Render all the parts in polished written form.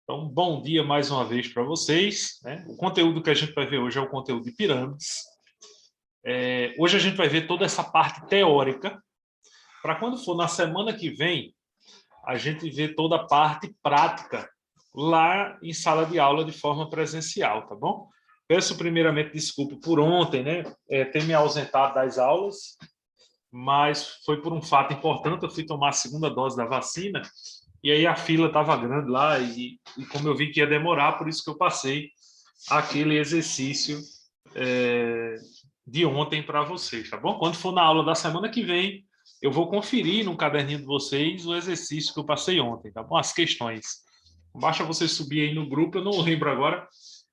Então, bom dia mais uma vez para vocês, né? O conteúdo que a gente vai ver hoje é o conteúdo de pirâmides. Hoje a gente vai ver toda essa parte teórica, para quando for na semana que vem, a gente ver toda a parte prática lá em sala de aula de forma presencial, tá bom? Peço primeiramente desculpa por ontem, né? Ter me ausentado das aulas, mas foi por um fato importante. Eu fui tomar a segunda dose da vacina e aí a fila estava grande lá e como eu vi que ia demorar, por isso que eu passei aquele exercício de ontem para vocês, tá bom? Quando for na aula da semana que vem, eu vou conferir no caderninho de vocês o exercício que eu passei ontem, tá bom? As questões. Basta você subir aí no grupo, eu não lembro agora,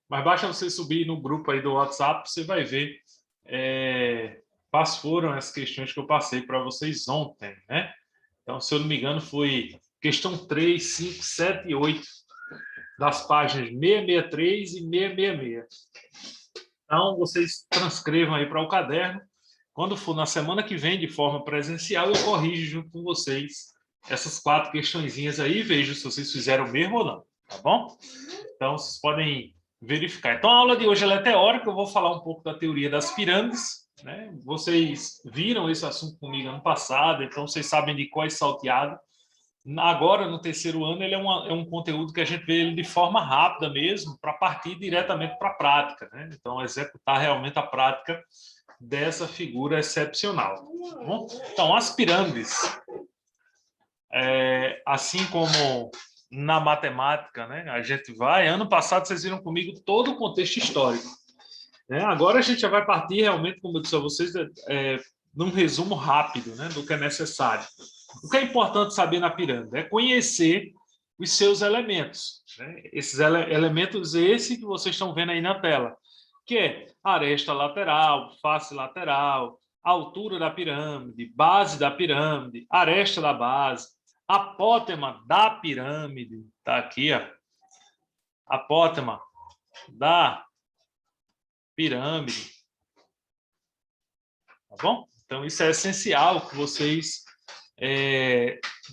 mas basta você subir no grupo aí do WhatsApp, você vai ver quais foram as questões que eu passei para vocês ontem, né? Então, se eu não me engano, foi questão 3, 5, 7 e 8 das páginas 663 e 666. Então, vocês transcrevam aí para o caderno. Quando for na semana que vem, de forma presencial, eu corrijo junto com vocês essas 4 questõezinhas aí e vejo se vocês fizeram o mesmo ou não, tá bom? Então, vocês podem verificar. Então, a aula de hoje ela é teórica, eu vou falar um pouco da teoria das pirâmides, né? Vocês viram esse assunto comigo ano passado, então vocês sabem de qual é salteado. Agora, no terceiro ano, ele é um conteúdo que a gente vê ele de forma rápida mesmo, para partir diretamente para a prática, né? Então, executar realmente a prática dessa figura excepcional. Tá bom? Então, as pirâmides, assim como na matemática, né? A gente vai... Ano passado, vocês viram comigo todo o contexto histórico, né? Agora, a gente já vai partir realmente, como eu disse a vocês, num resumo rápido, né, do que é necessário. O que é importante saber na pirâmide é conhecer os seus elementos, né? Esses elementos, esse que vocês estão vendo aí na tela, que é aresta lateral, face lateral, altura da pirâmide, base da pirâmide, aresta da base, apótema da pirâmide, tá aqui, ó, apótema da pirâmide, tá bom? Então, isso é essencial que vocês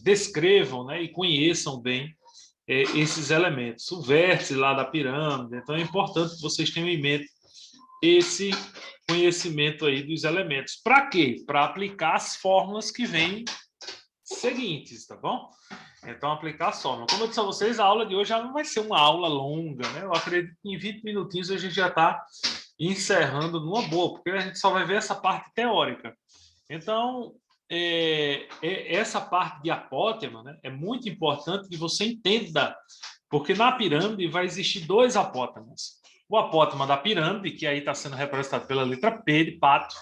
descrevam, né, e conheçam bem esses elementos. O vértice lá da pirâmide, então é importante que vocês tenham em mente esse conhecimento aí dos elementos. Para quê? Para aplicar as fórmulas que vêm seguintes, tá bom? Então, aplicar as fórmulas. Como eu disse a vocês, a aula de hoje já não vai ser uma aula longa, né? Eu acredito que em 20 minutinhos a gente já está encerrando numa boa, porque a gente só vai ver essa parte teórica. Então, essa parte de apótema, né, é muito importante que você entenda, porque na pirâmide vai existir 2 apótemas. O apótema da pirâmide, que aí está sendo representado pela letra P de pato,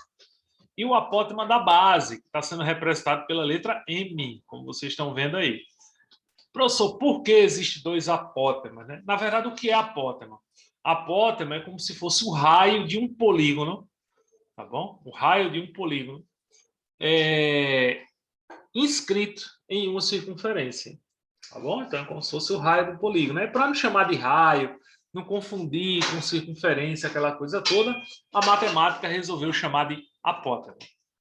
e o apótema da base, que está sendo representado pela letra M, como vocês estão vendo aí. Professor, por que existem 2 apótemas, né? Na verdade, o que é apótema? Apótema é como se fosse o raio de um polígono, tá bom? O raio de um polígono inscrito em uma circunferência, tá bom? Então, é como se fosse o raio do polígono. Para não chamar de raio, não confundir com circunferência, aquela coisa toda, a matemática resolveu chamar de apótema,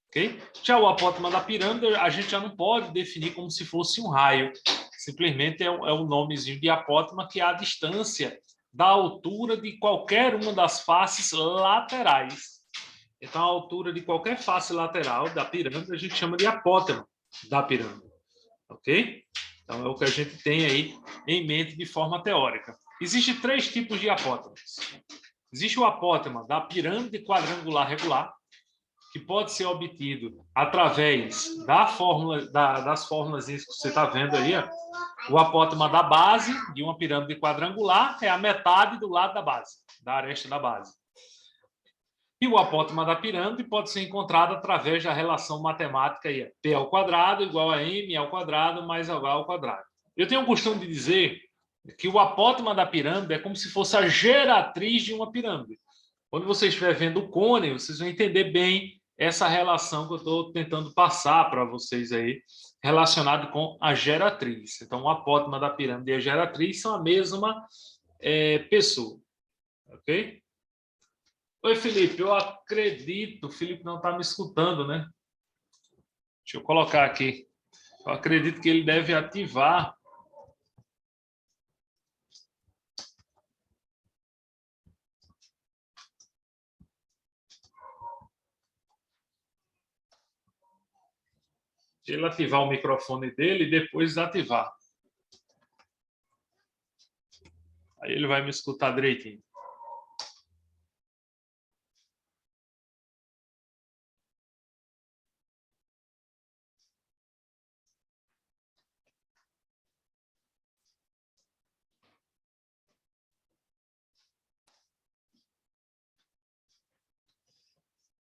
ok? Já o apótema da pirâmide, a gente já não pode definir como se fosse um raio. Simplesmente é o nomezinho de apótema, que é a distância da altura de qualquer uma das faces laterais. Então, a altura de qualquer face lateral da pirâmide a gente chama de apótema da pirâmide, ok? Então, é o que a gente tem aí em mente de forma teórica. Existem 3 tipos de apótemas. Existe o apótema da pirâmide quadrangular regular, que pode ser obtido através das fórmulas que você está vendo aí. Ó. O apótema da base de uma pirâmide quadrangular é a metade do lado da base, da aresta da base. E o apótema da pirâmide pode ser encontrado através da relação matemática aí, P ao quadrado igual a M ao quadrado mais H ao quadrado. Eu tenho o costume de dizer que o apótema da pirâmide é como se fosse a geratriz de uma pirâmide. Quando você estiver vendo o cone, vocês vão entender bem essa relação que eu estou tentando passar para vocês aí, relacionado com a geratriz. Então, o apótema da pirâmide e a geratriz são a mesma pessoa. Ok? Oi, Felipe, eu acredito... O Felipe não está me escutando, né? Deixa eu colocar aqui. Eu acredito que ele deve ativar ele ativar o microfone dele e depois desativar. Aí ele vai me escutar direitinho.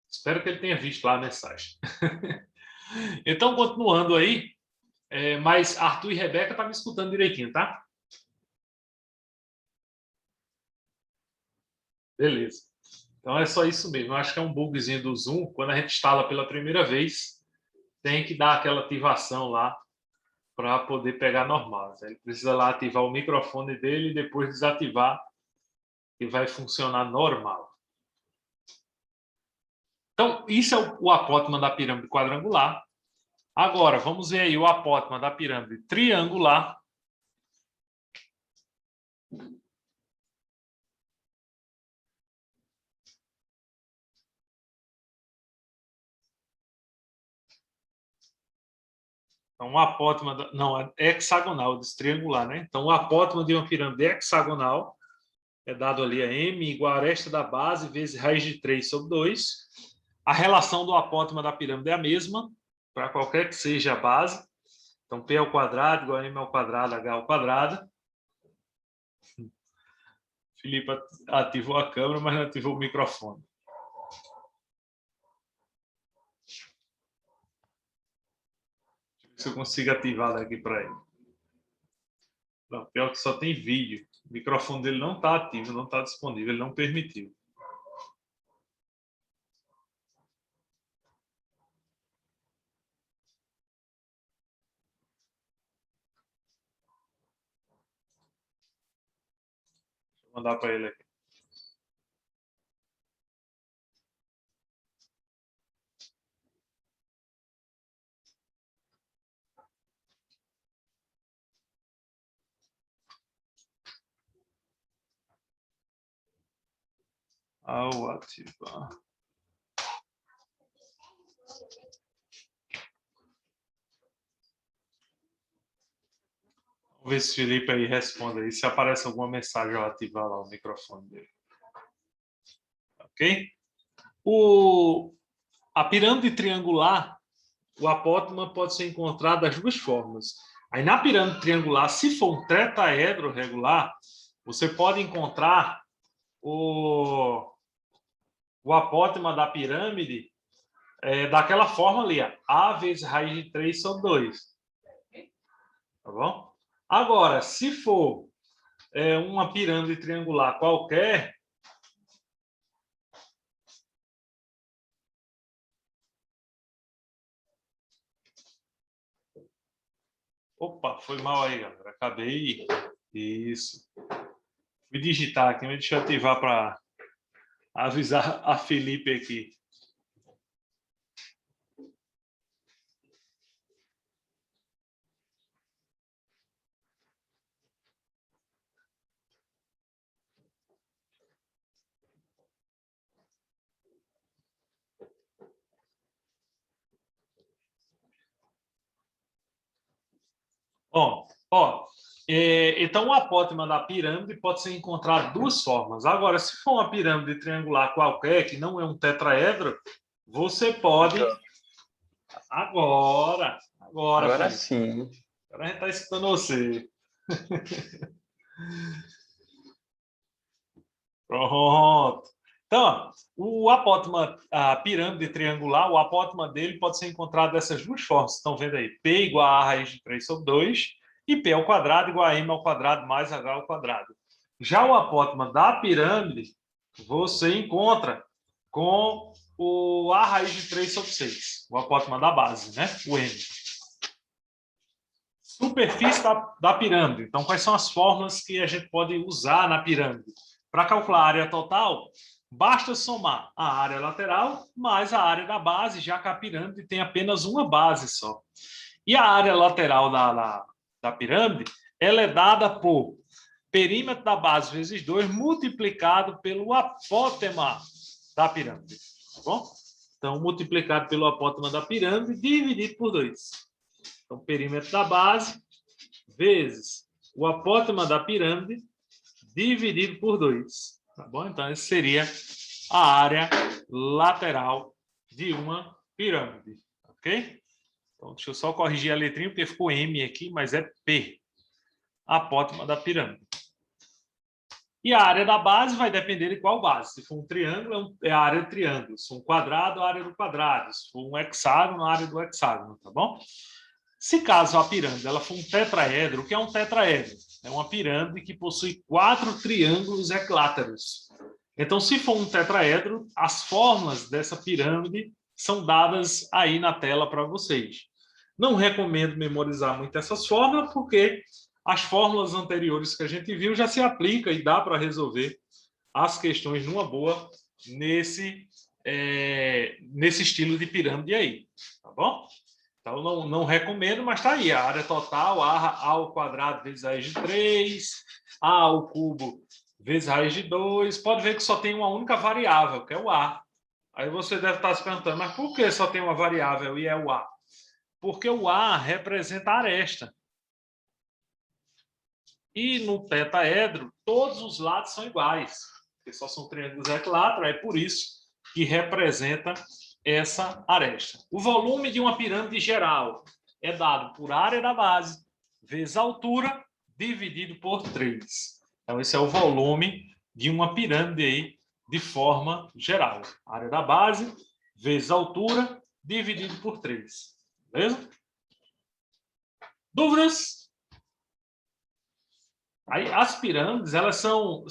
Espero que ele tenha visto lá a mensagem. Então, continuando aí, mas Arthur e Rebeca estão me escutando direitinho, tá? Beleza. Então é só isso mesmo. Eu acho que é um bugzinho do Zoom. Quando a gente instala pela primeira vez, tem que dar aquela ativação lá para poder pegar normal. Ele precisa lá ativar o microfone dele e depois desativar e vai funcionar normal. Então, isso é o apótema da pirâmide quadrangular. Agora, vamos ver aí o apótema da pirâmide triangular. Então, o apótema... Não, é hexagonal, triangular, né? Então, o apótema de uma pirâmide hexagonal é dado ali a M igual a aresta da base vezes raiz de 3 sobre 2. A relação do apótema da pirâmide é a mesma, para qualquer que seja a base. Então, P ao quadrado igual a M ao quadrado, H ao quadrado. Felipe ativou a câmera, mas não ativou o microfone. Deixa eu ver se eu consigo ativar daqui para ele. Não, pior que só tem vídeo. O microfone dele não está ativo, não está disponível, ele não permitiu. Deixa eu mandar para ele aqui. Ao ativar. Vamos ver se o Felipe aí responde aí, se aparece alguma mensagem ao ativar lá o microfone dele. Ok? A pirâmide triangular, o apótema pode ser encontrado das duas formas. Aí na pirâmide triangular, se for um tetraedro regular, você pode encontrar o apótema da pirâmide daquela forma ali, A vezes raiz de 3 sobre 2. Tá bom? Agora, se for uma pirâmide triangular qualquer, opa, foi mal aí, galera. Acabei. Isso. Fui digitar aqui, mas deixa eu ativar para avisar a Felipe aqui. Então o apótema da pirâmide pode ser encontrado de duas formas. Agora, se for uma pirâmide triangular qualquer, que não é um tetraedro, você pode... Agora sim. Agora a gente está escutando você. Pronto. Então, o apótema, a pirâmide triangular, o apótema dele pode ser encontrado dessas duas formas. Estão vendo aí? P igual a raiz de 3 sobre 2 e P ao quadrado igual a M ao quadrado mais H ao quadrado. Já o apótema da pirâmide, você encontra com o A raiz de 3 sobre 6. O apótema da base, né? O M. Superfície da pirâmide. Então, quais são as fórmulas que a gente pode usar na pirâmide? Para calcular a área total, basta somar a área lateral mais a área da base, já que a pirâmide tem apenas uma base só. E a área lateral da pirâmide, ela é dada por perímetro da base vezes 2 multiplicado pelo apótema da pirâmide. Tá bom? Então, multiplicado pelo apótema da pirâmide dividido por 2. Então, perímetro da base vezes o apótema da pirâmide dividido por 2. Tá bom? Então, essa seria a área lateral de uma pirâmide. Ok? Então, deixa eu só corrigir a letrinha, porque ficou M aqui, mas é P. Apótema da pirâmide. E a área da base vai depender de qual base. Se for um triângulo, é a área do triângulo. Se for um quadrado, a área do quadrado. Se for um hexágono, a área do hexágono, tá bom? Se caso a pirâmide ela for um tetraedro, o que é um tetraedro? É uma pirâmide que possui 4 triângulos equiláteros. Então, se for um tetraedro, as fórmulas dessa pirâmide são dadas aí na tela para vocês. Não recomendo memorizar muito essas fórmulas, porque as fórmulas anteriores que a gente viu já se aplica e dá para resolver as questões numa boa nesse estilo de pirâmide aí, tá bom? Então, não recomendo, mas está aí. A área total, A ao quadrado vezes raiz de 3, A ao cubo vezes raiz de 2. Pode ver que só tem uma única variável, que é o A. Aí você deve estar se perguntando, mas por que só tem uma variável e é o A? Porque o A representa a aresta. E no tetaedro, todos os lados são iguais, porque só são triângulos equiláteros, é por isso que representa essa aresta. O volume de uma pirâmide geral é dado por área da base vezes a altura dividido por 3. Então, esse é o volume de uma pirâmide aí de forma geral. Área da base vezes a altura dividido por 3. Beleza? Dúvidas? Aí, as pirâmides, elas são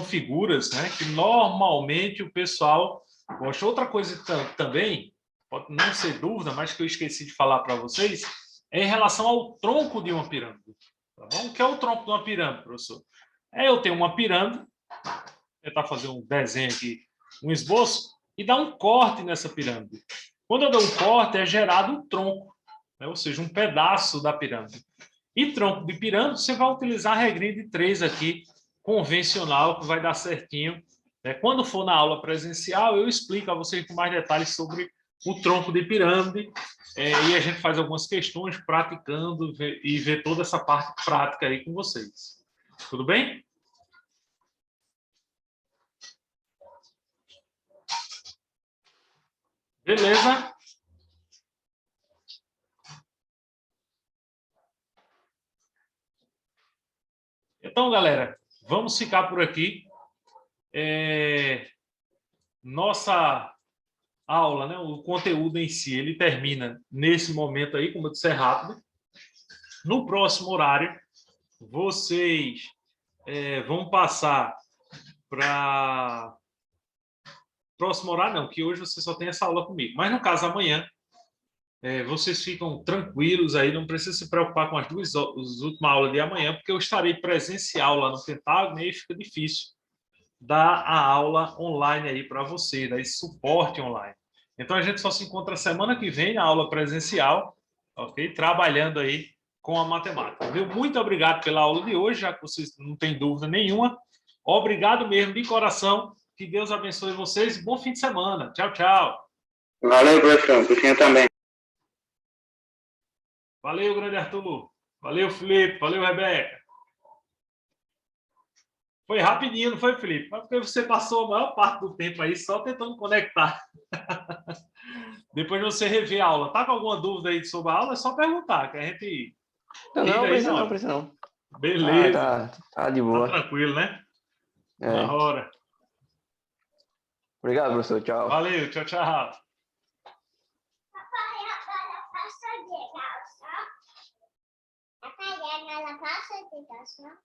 figuras, né, que normalmente o pessoal gosta. Outra coisa também, pode não ser dúvida, mas que eu esqueci de falar para vocês, é em relação ao tronco de uma pirâmide. Tá bom? O que é o tronco de uma pirâmide, professor? Eu tenho uma pirâmide, vou tentar fazer um desenho aqui, um esboço, e dar um corte nessa pirâmide. Quando eu dou um corte, é gerado um tronco, né, ou seja, um pedaço da pirâmide. E tronco de pirâmide, você vai utilizar a regrinha de 3 aqui, convencional, que vai dar certinho. Quando for na aula presencial, eu explico a vocês com mais detalhes sobre o tronco de pirâmide, e a gente faz algumas questões praticando e ver toda essa parte prática aí com vocês. Tudo bem? Beleza? Então, galera, vamos ficar por aqui. Nossa aula, né, o conteúdo em si, ele termina nesse momento aí, como eu disse, é rápido. No próximo horário, vocês vão passar para... Próximo horário não, que hoje você só tem essa aula comigo. Mas no caso, amanhã, vocês ficam tranquilos aí, não precisa se preocupar com as últimas aulas de amanhã, porque eu estarei presencial lá no Pentágono e aí fica difícil dar a aula online aí para você, dar esse suporte online. Então, a gente só se encontra semana que vem na aula presencial, ok? Trabalhando aí com a matemática. Viu? Muito obrigado pela aula de hoje, já que vocês não têm dúvida nenhuma. Obrigado mesmo, de coração. Que Deus abençoe vocês e bom fim de semana. Tchau, tchau. Valeu, professor. Por senhor também. Valeu, grande Arthur. Valeu, Felipe. Valeu, Rebeca. Foi rapidinho, não foi, Felipe? Mas porque você passou a maior parte do tempo aí só tentando conectar. Depois você rever a aula. Tá com alguma dúvida aí sobre a aula? É só perguntar, que a gente... Não, precisa não. Beleza. Tá de boa. Tá tranquilo, né? É. Na hora. Obrigado, professor. Tchau. Valeu, tchau, tchau. Papai, agora passa de calça.